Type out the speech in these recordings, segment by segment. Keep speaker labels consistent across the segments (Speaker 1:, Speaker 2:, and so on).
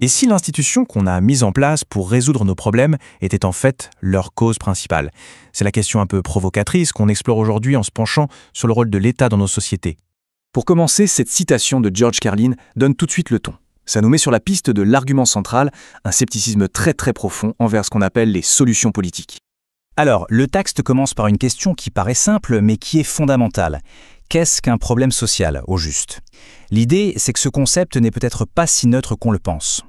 Speaker 1: Et si l'institution qu'on a mise en place pour résoudre nos problèmes était en fait leur cause principale? C'est la question un peu provocatrice qu'on explore aujourd'hui en se penchant sur le rôle de l'État dans nos sociétés.
Speaker 2: Pour commencer, cette citation de George Carlin donne tout de suite le ton. Ça nous met sur la piste de l'argument central, un scepticisme très profond envers ce qu'on appelle les solutions politiques.
Speaker 3: Alors, le texte commence par une question qui paraît simple, mais qui est fondamentale. Qu'est-ce qu'un problème social, au juste? L'idée, c'est que ce concept n'est peut-être pas si neutre qu'on le pense.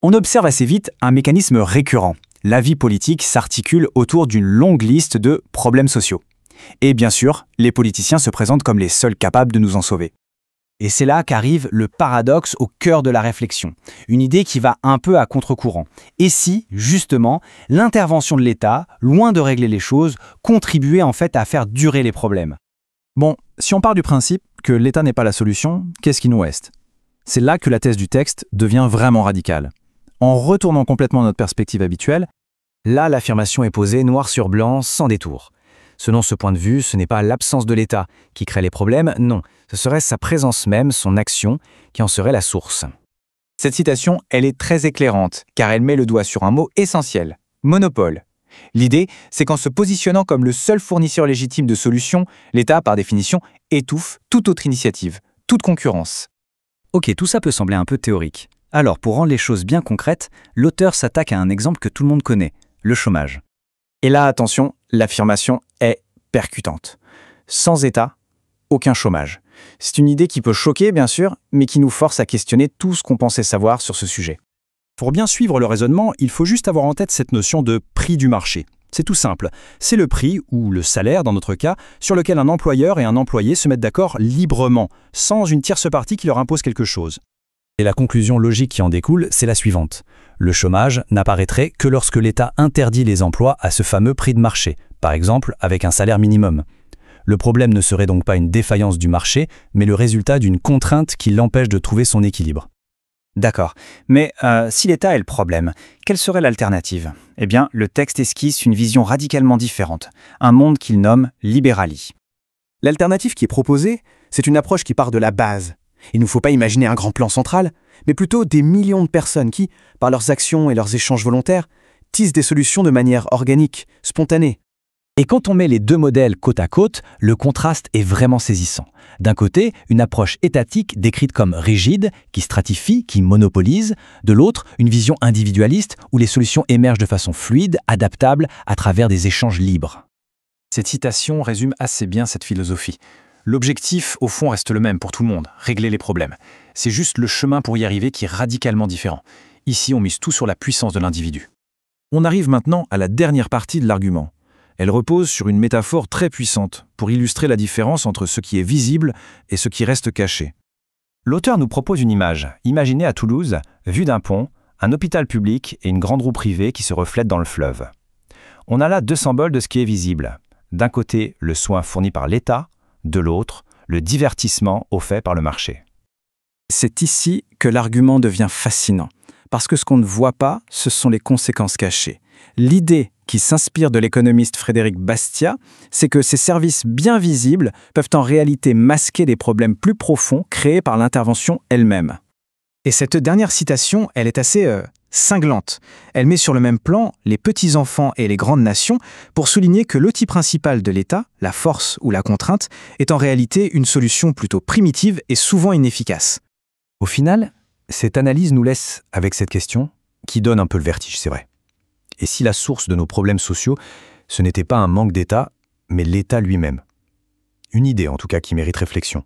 Speaker 3: On observe assez vite un mécanisme récurrent. La vie politique s'articule autour d'une longue liste de problèmes sociaux. Et bien sûr, les politiciens se présentent comme les seuls capables de nous en sauver. Et c'est là qu'arrive le paradoxe au cœur de la réflexion, une idée qui va un peu à contre-courant. Et si, justement, l'intervention de l'État, loin de régler les choses, contribuait en fait à faire durer les problèmes?
Speaker 4: Bon, si on part du principe que l'État n'est pas la solution, qu'est-ce qui nous reste? C'est là que la thèse du texte devient vraiment radicale. En retournant complètement notre perspective habituelle,
Speaker 3: là, l'affirmation est posée noir sur blanc, sans détour. Selon ce point de vue, ce n'est pas l'absence de l'État qui crée les problèmes, non, ce serait sa présence même, son action, qui en serait la source.
Speaker 2: Cette citation, elle est très éclairante, car elle met le doigt sur un mot essentiel, monopole. L'idée, c'est qu'en se positionnant comme le seul fournisseur légitime de solutions, l'État, par définition, étouffe toute autre initiative, toute concurrence.
Speaker 3: Ok, tout ça peut sembler un peu théorique. Alors, pour rendre les choses bien concrètes, l'auteur s'attaque à un exemple que tout le monde connaît, le chômage.
Speaker 2: Et là, attention, l'affirmation est percutante. Sans État, aucun chômage. C'est une idée qui peut choquer, bien sûr, mais qui nous force à questionner tout ce qu'on pensait savoir sur ce sujet.
Speaker 4: pour bien suivre le raisonnement, il faut juste avoir en tête cette notion de prix du marché. C'est tout simple. C'est le prix, ou le salaire dans notre cas, sur lequel un employeur et un employé se mettent d'accord librement, sans une tierce partie qui leur impose quelque chose. Et la conclusion logique qui en découle, c'est la suivante. Le chômage n'apparaîtrait que lorsque l'État interdit les emplois à ce fameux prix de marché, par exemple avec un salaire minimum. Le problème ne serait donc pas une défaillance du marché, mais le résultat d'une contrainte qui l'empêche de trouver son équilibre.
Speaker 3: D'accord, mais si l'État est le problème, quelle serait l'alternative? Eh bien, le texte esquisse une vision radicalement différente, un monde qu'il nomme libérali.
Speaker 5: L'alternative qui est proposée, c'est une approche qui part de la base. Il ne faut pas imaginer un grand plan central, mais plutôt des millions de personnes qui, par leurs actions et leurs échanges volontaires, tissent des solutions de manière organique, spontanée.
Speaker 3: Et quand on met les deux modèles côte à côte, le contraste est vraiment saisissant. D'un côté, une approche étatique décrite comme rigide, qui stratifie, qui monopolise. De l'autre, une vision individualiste où les solutions émergent de façon fluide, adaptable, à travers des échanges libres.
Speaker 1: Cette citation résume assez bien cette philosophie. L'objectif, au fond, reste le même pour tout le monde, régler les problèmes. C'est juste le chemin pour y arriver qui est radicalement différent. Ici, on mise tout sur la puissance de l'individu. On arrive maintenant à la dernière partie de l'argument. Elle repose sur une métaphore très puissante pour illustrer la différence entre ce qui est visible et ce qui reste caché.
Speaker 3: L'auteur nous propose une image. Imaginez à Toulouse, vue d'un pont, un hôpital public et une grande roue privée qui se reflètent dans le fleuve. On a là deux symboles de ce qui est visible. D'un côté, le soin fourni par l'État, de l'autre, le divertissement offert par le marché.
Speaker 5: C'est ici que l'argument devient fascinant, parce que ce qu'on ne voit pas, ce sont les conséquences cachées. L'idée qui s'inspire de l'économiste Frédéric Bastiat, c'est que ces services bien visibles peuvent en réalité masquer des problèmes plus profonds créés par l'intervention elle-même. Et cette dernière citation, elle est assez cinglante. Elle met sur le même plan les petits-enfants et les grandes nations pour souligner que l'outil principal de l'État, la force ou la contrainte, est en réalité une solution plutôt primitive et souvent inefficace.
Speaker 3: Au final, cette analyse nous laisse avec cette question qui donne un peu le vertige, c'est vrai. Et si la source de nos problèmes sociaux, ce n'était pas un manque d'État, mais l'État lui-même? Une idée en tout cas qui mérite réflexion.